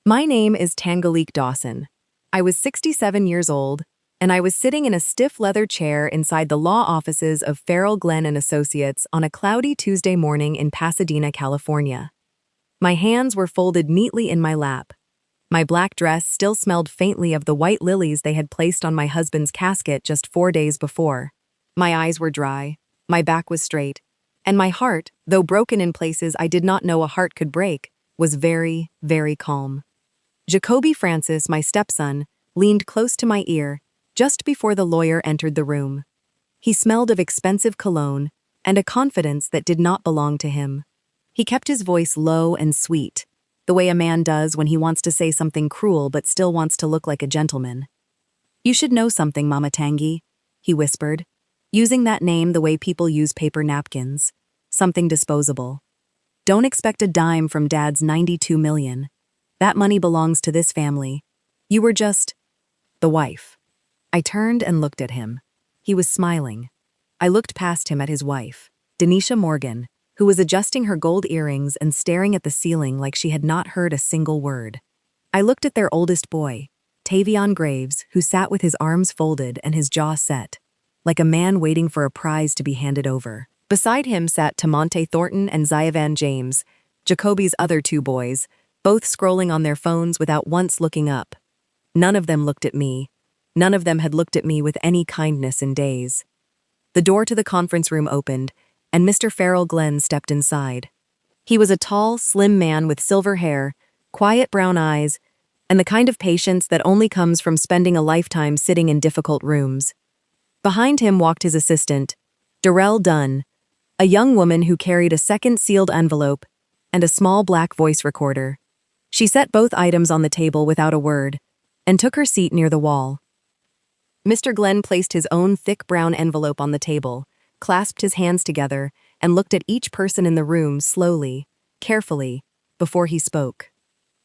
My name is Tangalik Dawson. I was 67 years old, and I was sitting in a stiff leather chair inside the law offices of Farrell Glenn and Associates on a cloudy Tuesday morning in Pasadena, California. My hands were folded neatly in my lap. My black dress still smelled faintly of the white lilies they had placed on my husband's casket just 4 days before. My eyes were dry, my back was straight, and my heart, though broken in places I did not know a heart could break, was very, very calm. Jacoby Francis, my stepson, leaned close to my ear just before the lawyer entered the room. He smelled of expensive cologne and a confidence that did not belong to him. He kept his voice low and sweet, the way a man does when he wants to say something cruel but still wants to look like a gentleman. "You should know something, Mama Tangi," he whispered, using that name the way people use paper napkins, something disposable. "Don't expect a dime from Dad's $92 million. That money belongs to this family. You were just the wife." I turned and looked at him. He was smiling. I looked past him at his wife, Denisha Morgan, who was adjusting her gold earrings and staring at the ceiling like she had not heard a single word. I looked at their oldest boy, Tavion Graves, who sat with his arms folded and his jaw set, like a man waiting for a prize to be handed over. Beside him sat Tamonte Thornton and Zyavan James, Jacoby's other two boys, both scrolling on their phones without once looking up. None of them looked at me. None of them had looked at me with any kindness in days. The door to the conference room opened, and Mr. Farrell Glenn stepped inside. He was a tall, slim man with silver hair, quiet brown eyes, and the kind of patience that only comes from spending a lifetime sitting in difficult rooms. Behind him walked his assistant, Darrell Dunn, a young woman who carried a second sealed envelope and a small black voice recorder. She set both items on the table without a word and took her seat near the wall. Mr. Glenn placed his own thick brown envelope on the table, clasped his hands together, and looked at each person in the room slowly, carefully, before he spoke.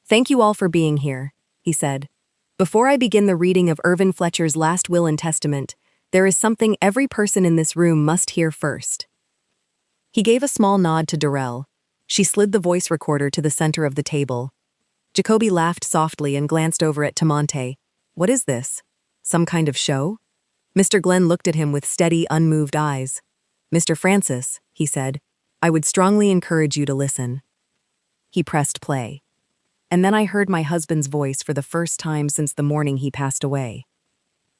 "Thank you all for being here," he said. "Before I begin the reading of Irvin Fletcher's last will and testament, there is something every person in this room must hear first." He gave a small nod to Darrell. She slid the voice recorder to the center of the table. Jacoby laughed softly and glanced over at Tamonte. "What is this? Some kind of show?" Mr. Glenn looked at him with steady, unmoved eyes. "Mr. Francis," he said, "I would strongly encourage you to listen." He pressed play. And then I heard my husband's voice for the first time since the morning he passed away.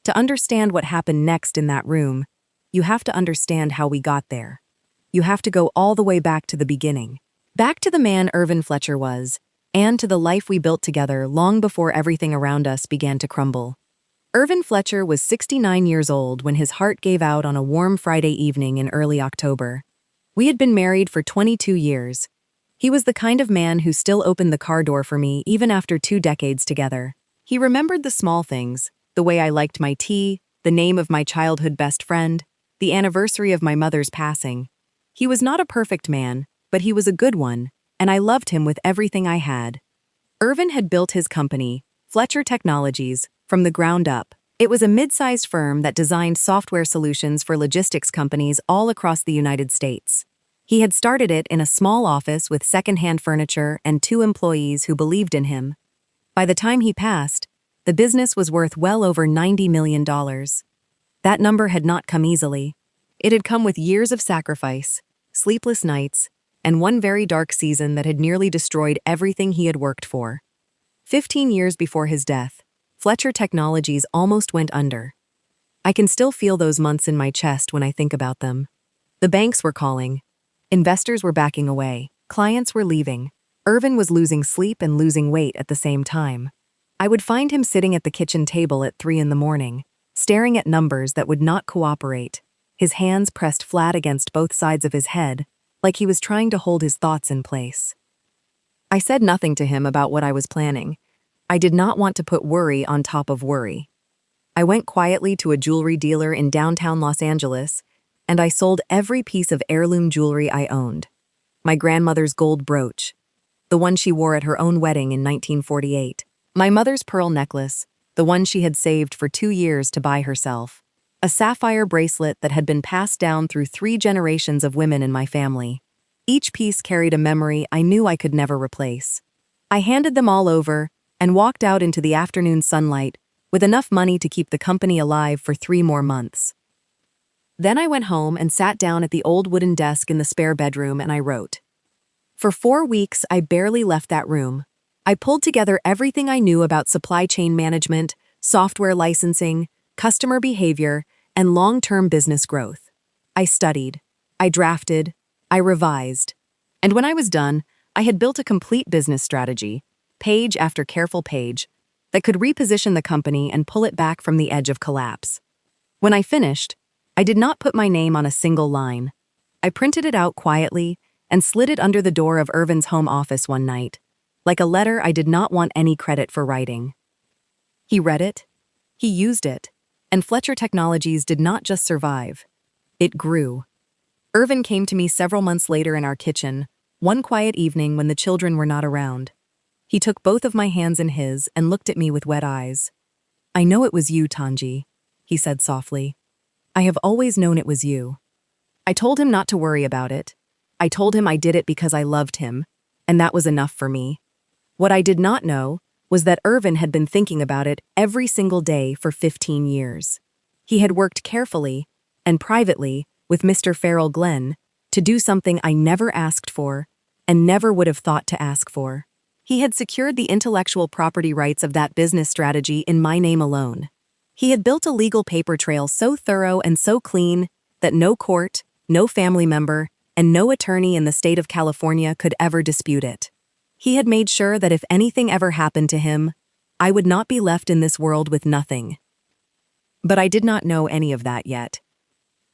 To understand what happened next in that room, you have to understand how we got there. You have to go all the way back to the beginning. Back to the man Irvin Fletcher was, and to the life we built together long before everything around us began to crumble. Irvin Fletcher was 69 years old when his heart gave out on a warm Friday evening in early October. We had been married for 22 years. He was the kind of man who still opened the car door for me even after 2 decades together. He remembered the small things, the way I liked my tea, the name of my childhood best friend, the anniversary of my mother's passing. He was not a perfect man, but he was a good one, and I loved him with everything I had. Irvin had built his company, Fletcher Technologies, from the ground up. It was a mid-sized firm that designed software solutions for logistics companies all across the United States. He had started it in a small office with second-hand furniture and 2 employees who believed in him. By the time he passed, the business was worth well over $90 million. That number had not come easily. It had come with years of sacrifice, sleepless nights, and one very dark season that had nearly destroyed everything he had worked for. 15 years before his death, Fletcher Technologies almost went under. I can still feel those months in my chest when I think about them. The banks were calling. Investors were backing away. Clients were leaving. Irvin was losing sleep and losing weight at the same time. I would find him sitting at the kitchen table at 3 in the morning, staring at numbers that would not cooperate, his hands pressed flat against both sides of his head, like he was trying to hold his thoughts in place. I said nothing to him about what I was planning. I did not want to put worry on top of worry. I went quietly to a jewelry dealer in downtown Los Angeles, and I sold every piece of heirloom jewelry I owned. My grandmother's gold brooch, the one she wore at her own wedding in 1948. My mother's pearl necklace, the one she had saved for 2 years to buy herself. A sapphire bracelet that had been passed down through 3 generations of women in my family. Each piece carried a memory I knew I could never replace. I handed them all over, and walked out into the afternoon sunlight with enough money to keep the company alive for 3 more months. Then I went home and sat down at the old wooden desk in the spare bedroom and I wrote. For 4 weeks, I barely left that room. I pulled together everything I knew about supply chain management, software licensing, customer behavior, and long-term business growth. I studied, I drafted, I revised. And when I was done, I had built a complete business strategy, page after careful page, that could reposition the company and pull it back from the edge of collapse. When I finished, I did not put my name on a single line. I printed it out quietly and slid it under the door of Irvin's home office one night, like a letter I did not want any credit for writing. He read it, he used it, and Fletcher Technologies did not just survive. It grew. Irvin came to me several months later in our kitchen, one quiet evening when the children were not around. He took both of my hands in his and looked at me with wet eyes. I know it was you, Tanji, he said softly. I have always known it was you. I told him not to worry about it. I told him I did it because I loved him, and that was enough for me. What I did not know was that Irvin had been thinking about it every single day for 15 years. He had worked carefully and privately with Mr. Farrell Glenn to do something I never asked for and never would have thought to ask for. He had secured the intellectual property rights of that business strategy in my name alone. He had built a legal paper trail so thorough and so clean that no court, no family member, and no attorney in the state of California could ever dispute it. He had made sure that if anything ever happened to him, I would not be left in this world with nothing. But I did not know any of that yet.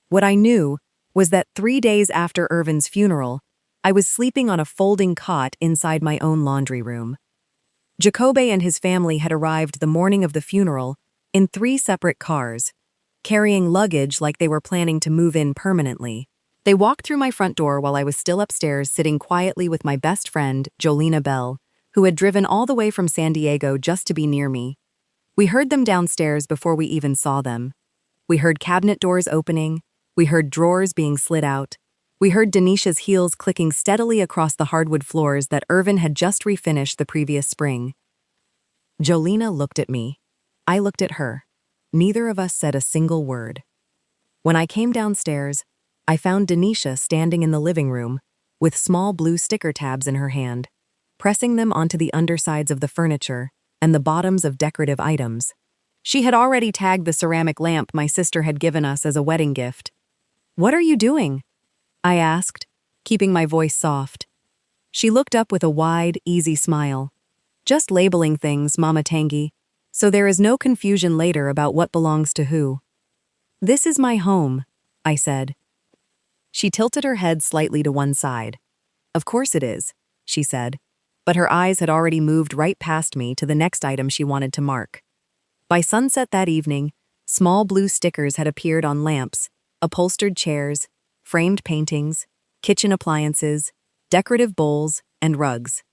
What I knew was that 3 days after Irvin's funeral, I was sleeping on a folding cot inside my own laundry room. Jacoby and his family had arrived the morning of the funeral in 3 separate cars, carrying luggage like they were planning to move in permanently. They walked through my front door while I was still upstairs sitting quietly with my best friend, Jolena Bell, who had driven all the way from San Diego just to be near me. We heard them downstairs before we even saw them. We heard cabinet doors opening. We heard drawers being slid out. We heard Denisha's heels clicking steadily across the hardwood floors that Irvin had just refinished the previous spring. Jolena looked at me. I looked at her. Neither of us said a single word. When I came downstairs, I found Denisha standing in the living room with small blue sticker tabs in her hand, pressing them onto the undersides of the furniture and the bottoms of decorative items. She had already tagged the ceramic lamp my sister had given us as a wedding gift. "What are you doing?" I asked, keeping my voice soft. She looked up with a wide, easy smile. "Just labeling things, Mama Tangi, so there is no confusion later about what belongs to who." "This is my home," I said. She tilted her head slightly to one side. "Of course it is," she said, but her eyes had already moved right past me to the next item she wanted to mark. By sunset that evening, small blue stickers had appeared on lamps, upholstered chairs, framed paintings, kitchen appliances, decorative bowls, and rugs.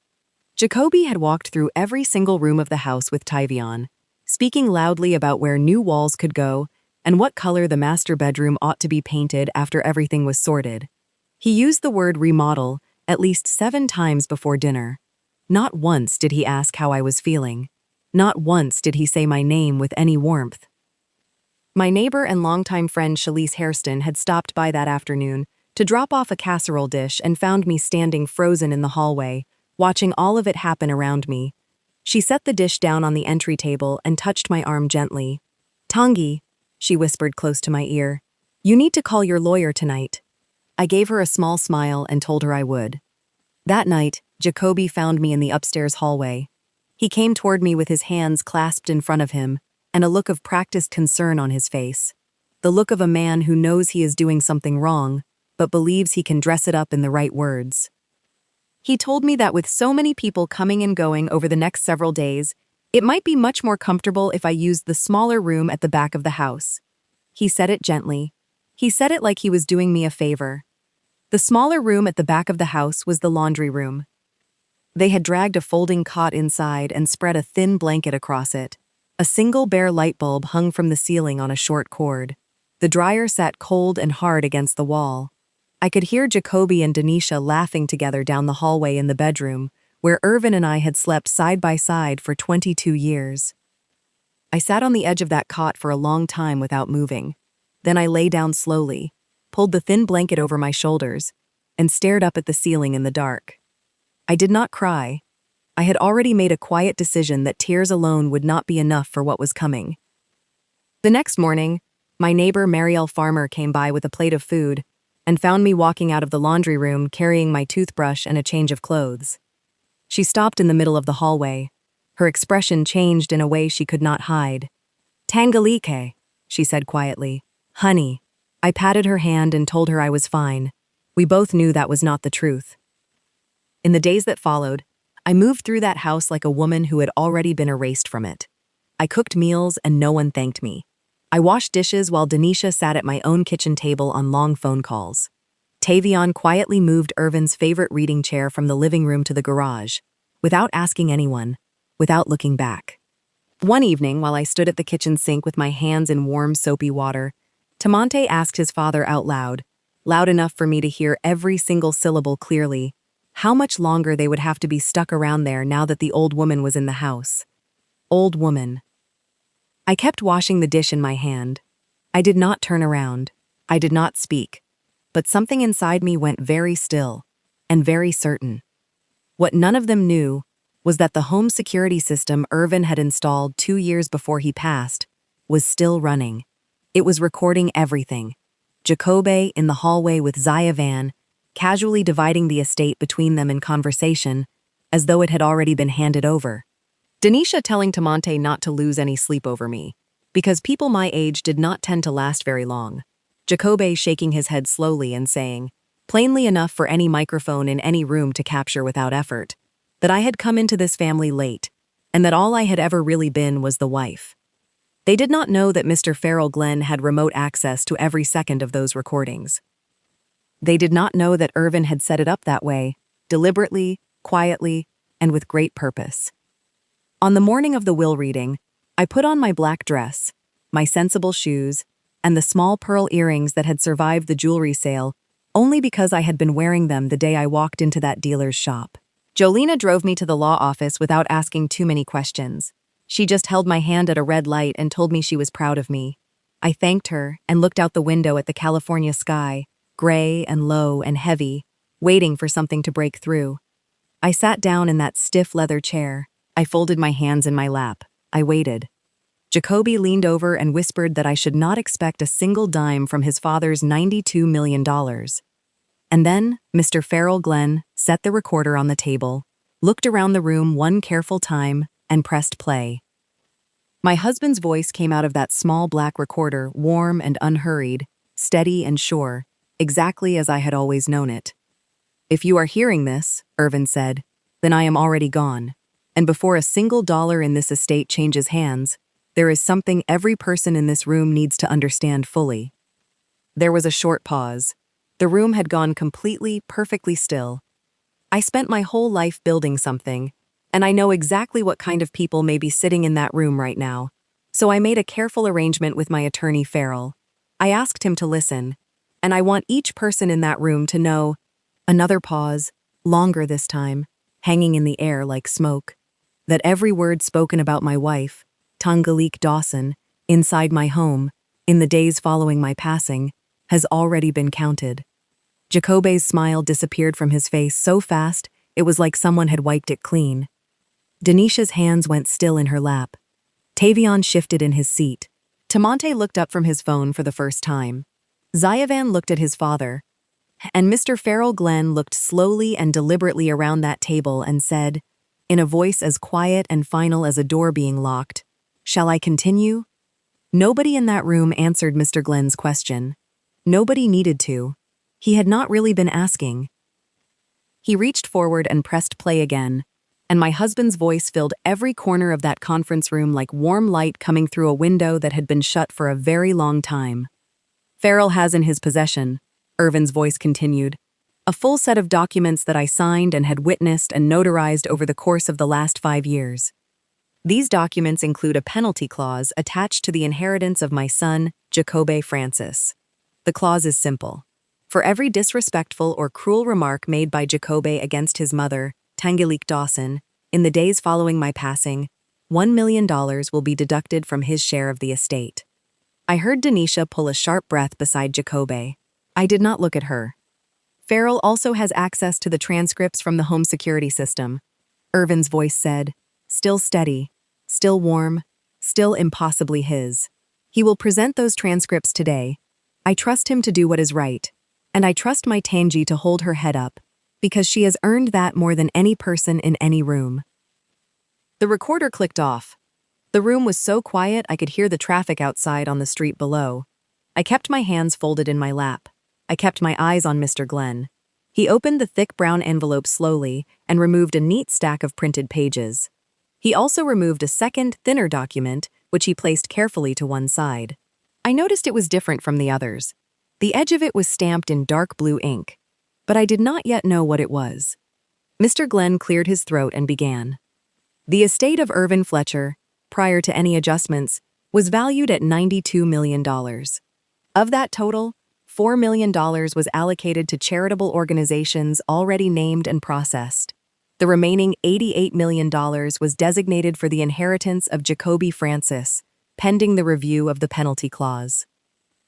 Jacoby had walked through every single room of the house with Tyvion, speaking loudly about where new walls could go and what color the master bedroom ought to be painted after everything was sorted. He used the word remodel at least 7 times before dinner. Not once did he ask how I was feeling. Not once did he say my name with any warmth. My neighbor and longtime friend Shalise Hairston had stopped by that afternoon to drop off a casserole dish and found me standing frozen in the hallway, watching all of it happen around me. She set the dish down on the entry table and touched my arm gently. "Tangi," she whispered close to my ear, "you need to call your lawyer tonight." I gave her a small smile and told her I would. That night, Jacoby found me in the upstairs hallway. He came toward me with his hands clasped in front of him and a look of practiced concern on his face. The look of a man who knows he is doing something wrong, but believes he can dress it up in the right words. He told me that with so many people coming and going over the next several days, it might be much more comfortable if I used the smaller room at the back of the house. He said it gently. He said it like he was doing me a favor. The smaller room at the back of the house was the laundry room. They had dragged a folding cot inside and spread a thin blanket across it. A single bare light bulb hung from the ceiling on a short cord. The dryer sat cold and hard against the wall. I could hear Jacoby and Denisha laughing together down the hallway in the bedroom, where Irvin and I had slept side by side for 22 years. I sat on the edge of that cot for a long time without moving. Then I lay down slowly, pulled the thin blanket over my shoulders, and stared up at the ceiling in the dark. I did not cry. I had already made a quiet decision that tears alone would not be enough for what was coming. The next morning, my neighbor Marielle Farmer came by with a plate of food and found me walking out of the laundry room carrying my toothbrush and a change of clothes. She stopped in the middle of the hallway. Her expression changed in a way she could not hide. "Tangalique," she said quietly. "Honey." I patted her hand and told her I was fine. We both knew that was not the truth. In the days that followed, I moved through that house like a woman who had already been erased from it. I cooked meals and no one thanked me. I washed dishes while Denisha sat at my own kitchen table on long phone calls. Tavion quietly moved Irvin's favorite reading chair from the living room to the garage, without asking anyone, without looking back. One evening, while I stood at the kitchen sink with my hands in warm, soapy water, Tamonte asked his father out loud enough for me to hear every single syllable clearly, how much longer they would have to be stuck around there now that the old woman was in the house. Old woman. I kept washing the dish in my hand. I did not turn around. I did not speak. But something inside me went very still, and very certain. What none of them knew was that the home security system Irvin had installed 2 years before he passed was still running. It was recording everything. Jacobe in the hallway with Zaya Van, casually dividing the estate between them in conversation, as though it had already been handed over. Denisha telling Tamonte not to lose any sleep over me, because people my age did not tend to last very long. Jacobe shaking his head slowly and saying, plainly enough for any microphone in any room to capture without effort, that I had come into this family late, and that all I had ever really been was the wife. They did not know that Mr. Farrell Glenn had remote access to every second of those recordings. They did not know that Irvin had set it up that way, deliberately, quietly, and with great purpose. On the morning of the will reading, I put on my black dress, my sensible shoes, and the small pearl earrings that had survived the jewelry sale only because I had been wearing them the day I walked into that dealer's shop. Jolena drove me to the law office without asking too many questions. She just held my hand at a red light and told me she was proud of me. I thanked her and looked out the window at the California sky, gray and low and heavy, waiting for something to break through. I sat down in that stiff leather chair. I folded my hands in my lap. I waited. Jacobe leaned over and whispered that I should not expect a single dime from his father's $92 million. And then Mr. Farrell Glenn set the recorder on the table, looked around the room one careful time, and pressed play. My husband's voice came out of that small black recorder, warm and unhurried, steady and sure, exactly as I had always known it. "If you are hearing this," Irvin said, "then I am already gone. And before a single dollar in this estate changes hands, there is something every person in this room needs to understand fully." There was a short pause. The room had gone completely, perfectly still. I spent my whole life building something, and I know exactly what kind of people may be sitting in that room right now. So I made a careful arrangement with my attorney Farrell. I asked him to listen, and I want each person in that room to know. Another pause, longer this time, hanging in the air like smoke, that every word spoken about my wife, Tangalique Dawson, inside my home, in the days following my passing, has already been counted. Jacobe's smile disappeared from his face so fast it was like someone had wiped it clean. Denisha's hands went still in her lap. Tavion shifted in his seat. Tamonte looked up from his phone for the first time. Zayavan looked at his father, and Mr. Farrell Glenn looked slowly and deliberately around that table and said, in a voice as quiet and final as a door being locked, "Shall I continue?" Nobody in that room answered Mr. Glenn's question. Nobody needed to. He had not really been asking. He reached forward and pressed play again, and my husband's voice filled every corner of that conference room like warm light coming through a window that had been shut for a very long time. "Farrell has in his possession," Irvin's voice continued, "a full set of documents that I signed and had witnessed and notarized over the course of the last 5 years. These documents include a penalty clause attached to the inheritance of my son, Jacobe Francis. The clause is simple. For every disrespectful or cruel remark made by Jacobe against his mother, Tangalik Dawson, in the days following my passing, $1 million will be deducted from his share of the estate. I heard Denisha pull a sharp breath beside Jacobe. I did not look at her. Farrell also has access to the transcripts from the home security system. Irvin's voice said, still steady, still warm, still impossibly his. He will present those transcripts today. I trust him to do what is right, and I trust my Tangi to hold her head up, because she has earned that more than any person in any room. The recorder clicked off. The room was so quiet I could hear the traffic outside on the street below. I kept my hands folded in my lap. I kept my eyes on Mr. Glenn. He opened the thick brown envelope slowly and removed a neat stack of printed pages. He also removed a second, thinner document, which he placed carefully to one side. I noticed it was different from the others. The edge of it was stamped in dark blue ink, but I did not yet know what it was. Mr. Glenn cleared his throat and began. The estate of Irvin Fletcher, prior to any adjustments, was valued at $92 million. Of that total, $4 million was allocated to charitable organizations already named and processed. The remaining $88 million was designated for the inheritance of Jacobe Francis, pending the review of the penalty clause.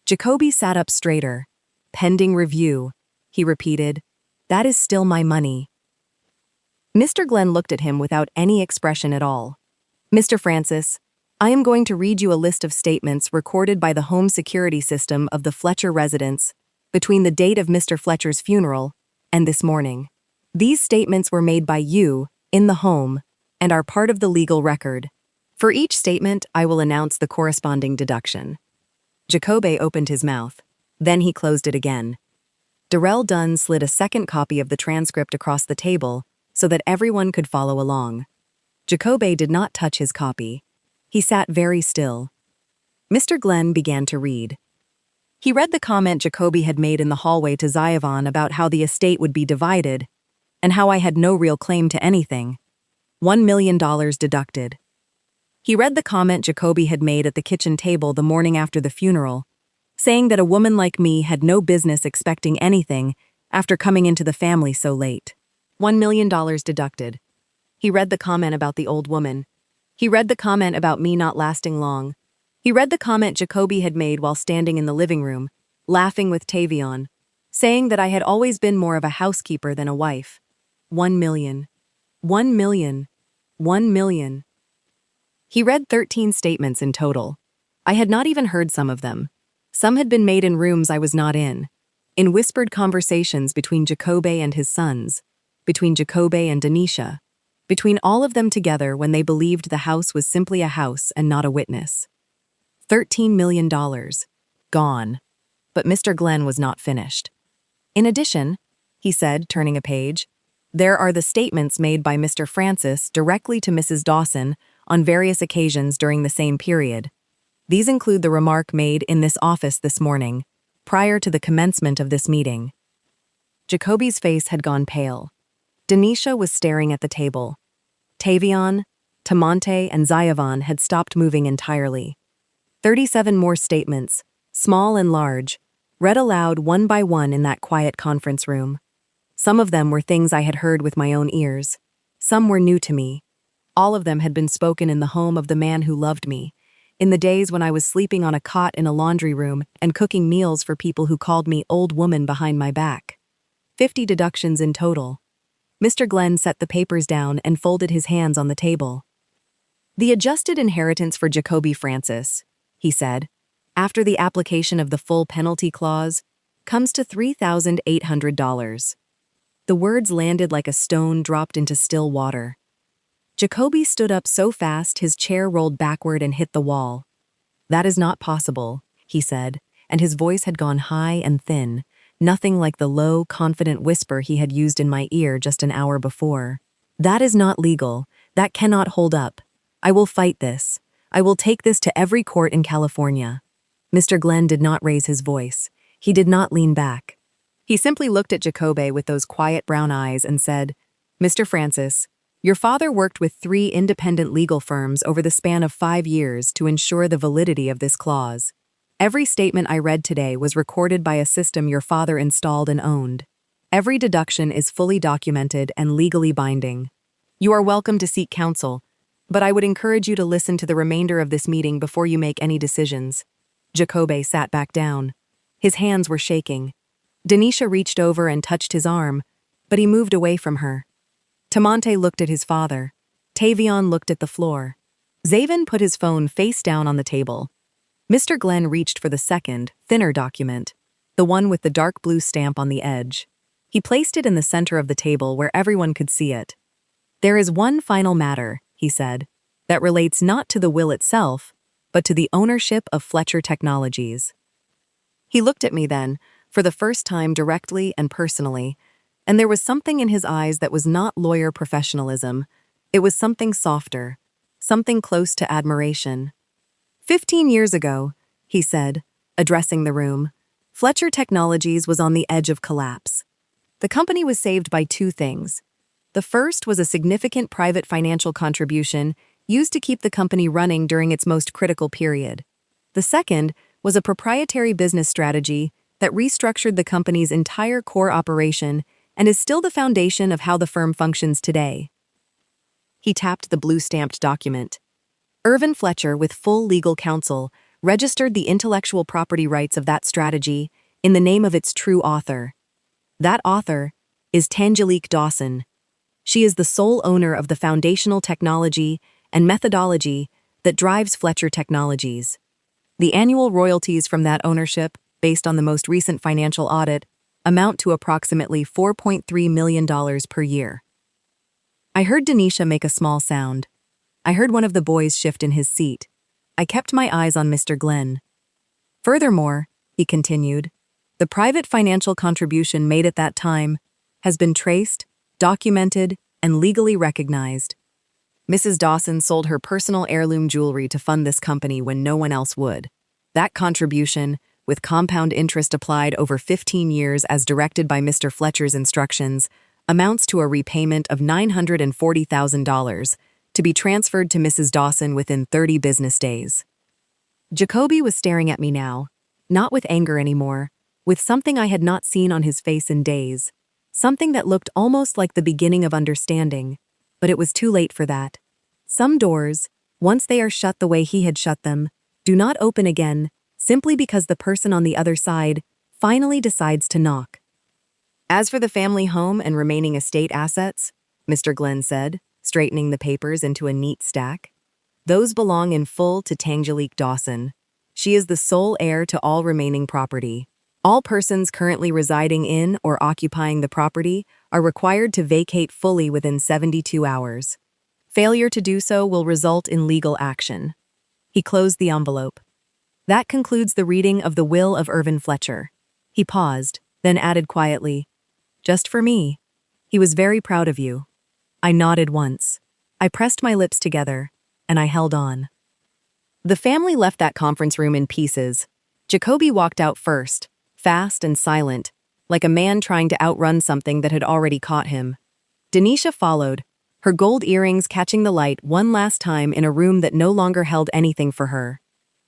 Jacobe sat up straighter. Pending review, he repeated. That is still my money. Mr. Glenn looked at him without any expression at all. Mr. Francis, I am going to read you a list of statements recorded by the home security system of the Fletcher residence between the date of Mr. Fletcher's funeral and this morning. These statements were made by you, in the home, and are part of the legal record. For each statement, I will announce the corresponding deduction. Jacobe opened his mouth. Then he closed it again. Darrell Dunn slid a second copy of the transcript across the table so that everyone could follow along. Jacobe did not touch his copy. He sat very still. Mr. Glenn began to read. He read the comment Jacobe had made in the hallway to Zyavon about how the estate would be divided and how I had no real claim to anything. $1 million deducted. He read the comment Jacobe had made at the kitchen table the morning after the funeral, saying that a woman like me had no business expecting anything after coming into the family so late. $1 million deducted. He read the comment about the old woman. He read the comment about me not lasting long. He read the comment Jacobe had made while standing in the living room, laughing with Tavion, saying that I had always been more of a housekeeper than a wife. 1 million. 1 million. 1 million. He read 13 statements in total. I had not even heard some of them. Some had been made in rooms I was not in whispered conversations between Jacobe and his sons, between Jacobe and Denisha, between all of them together when they believed the house was simply a house and not a witness. $13 million. Gone. But Mr. Glenn was not finished. In addition, he said, turning a page, there are the statements made by Mr. Francis directly to Mrs. Dawson on various occasions during the same period. These include the remark made in this office this morning, prior to the commencement of this meeting. Jacobe's face had gone pale. Denisha was staring at the table. Tavion, Tamonte, and Zyavon had stopped moving entirely. 37 more statements, small and large, read aloud one by one in that quiet conference room. Some of them were things I had heard with my own ears. Some were new to me. All of them had been spoken in the home of the man who loved me, in the days when I was sleeping on a cot in a laundry room and cooking meals for people who called me old woman behind my back. 50 deductions in total. Mr. Glenn set the papers down and folded his hands on the table. The adjusted inheritance for Jacobe Francis, he said, after the application of the full penalty clause, comes to $3,800. The words landed like a stone dropped into still water. Jacobe stood up so fast his chair rolled backward and hit the wall. That is not possible, he said, and his voice had gone high and thin, nothing like the low, confident whisper he had used in my ear just an hour before. That is not legal. That cannot hold up. I will fight this. I will take this to every court in California. Mr. Glenn did not raise his voice. He did not lean back. He simply looked at Jacobe with those quiet brown eyes and said, Mr. Francis, your father worked with 3 independent legal firms over the span of 5 years to ensure the validity of this clause. Every statement I read today was recorded by a system your father installed and owned. Every deduction is fully documented and legally binding. You are welcome to seek counsel, but I would encourage you to listen to the remainder of this meeting before you make any decisions. Jacobe sat back down. His hands were shaking. Denisha reached over and touched his arm, but he moved away from her. Tamonte looked at his father. Tavion looked at the floor. Zaven put his phone face down on the table. Mr. Glenn reached for the second, thinner document, the one with the dark blue stamp on the edge. He placed it in the center of the table where everyone could see it. There is one final matter, he said, that relates not to the will itself, but to the ownership of Fletcher Technologies. He looked at me then, for the first time directly and personally, and there was something in his eyes that was not lawyer professionalism. It was something softer, something close to admiration. 15 years ago, he said, addressing the room, Fletcher Technologies was on the edge of collapse. The company was saved by two things. The first was a significant private financial contribution used to keep the company running during its most critical period. The second was a proprietary business strategy that restructured the company's entire core operation and is still the foundation of how the firm functions today. He tapped the blue-stamped document. Irvin Fletcher, with full legal counsel, registered the intellectual property rights of that strategy in the name of its true author. That author is Tangelique Dawson. She is the sole owner of the foundational technology and methodology that drives Fletcher Technologies. The annual royalties from that ownership, based on the most recent financial audit, amount to approximately $4.3 million per year. I heard Denisha make a small sound. I heard one of the boys shift in his seat. I kept my eyes on Mr. Glenn. Furthermore, he continued, the private financial contribution made at that time has been traced, documented, and legally recognized. Mrs. Dawson sold her personal heirloom jewelry to fund this company when no one else would. That contribution, with compound interest applied over 15 years as directed by Mr. Fletcher's instructions, amounts to a repayment of $940,000 to be transferred to Mrs. Dawson within 30 business days. Jacoby was staring at me now, not with anger anymore, with something I had not seen on his face in days. Something that looked almost like the beginning of understanding, but it was too late for that. Some doors, once they are shut the way he had shut them, do not open again simply because the person on the other side finally decides to knock. As for the family home and remaining estate assets, Mr. Glenn said, straightening the papers into a neat stack, those belong in full to Tangelique Dawson. She is the sole heir to all remaining property. All persons currently residing in or occupying the property are required to vacate fully within 72 hours. Failure to do so will result in legal action. He closed the envelope. That concludes the reading of the will of Irvin Fletcher. He paused, then added quietly, just for me. He was very proud of you. I nodded once. I pressed my lips together, and I held on. The family left that conference room in pieces. Jacoby walked out first, fast and silent, like a man trying to outrun something that had already caught him. Denisha followed, her gold earrings catching the light one last time in a room that no longer held anything for her.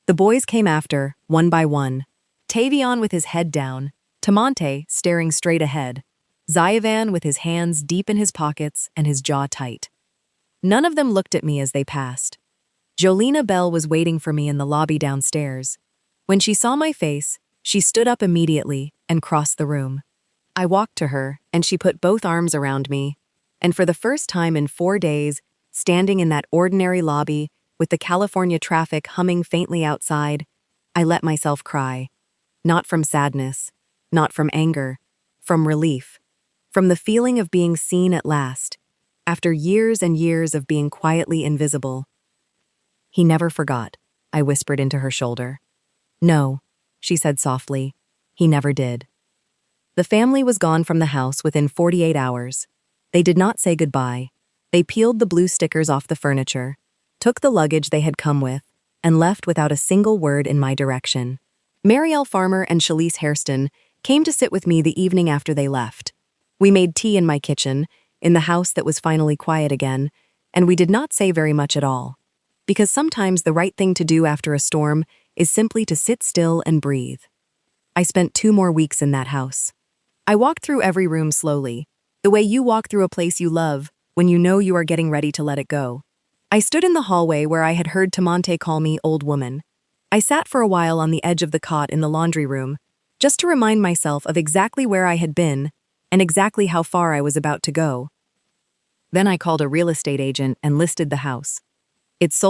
The boys came after, one by one. Tavion with his head down, Tamonte staring straight ahead, Zayavan with his hands deep in his pockets and his jaw tight. None of them looked at me as they passed. Jolena Bell was waiting for me in the lobby downstairs. When she saw my face, she stood up immediately and crossed the room. I walked to her, and she put both arms around me, and for the first time in 4 days, standing in that ordinary lobby with the California traffic humming faintly outside, I let myself cry. Not from sadness, not from anger, from relief, from the feeling of being seen at last, after years and years of being quietly invisible. He never forgot, I whispered into her shoulder. No, she said softly, he never did. The family was gone from the house within 48 hours. They did not say goodbye. They peeled the blue stickers off the furniture, took the luggage they had come with, and left without a single word in my direction. Marielle Farmer and Shalise Hairston came to sit with me the evening after they left. We made tea in my kitchen, in the house that was finally quiet again, and we did not say very much at all. Because sometimes the right thing to do after a storm is simply to sit still and breathe. I spent 2 more weeks in that house. I walked through every room slowly, the way you walk through a place you love, when you know you are getting ready to let it go. I stood in the hallway where I had heard Tamonte call me old woman. I sat for a while on the edge of the cot in the laundry room, just to remind myself of exactly where I had been and exactly how far I was about to go. Then I called a real estate agent and listed the house. It sold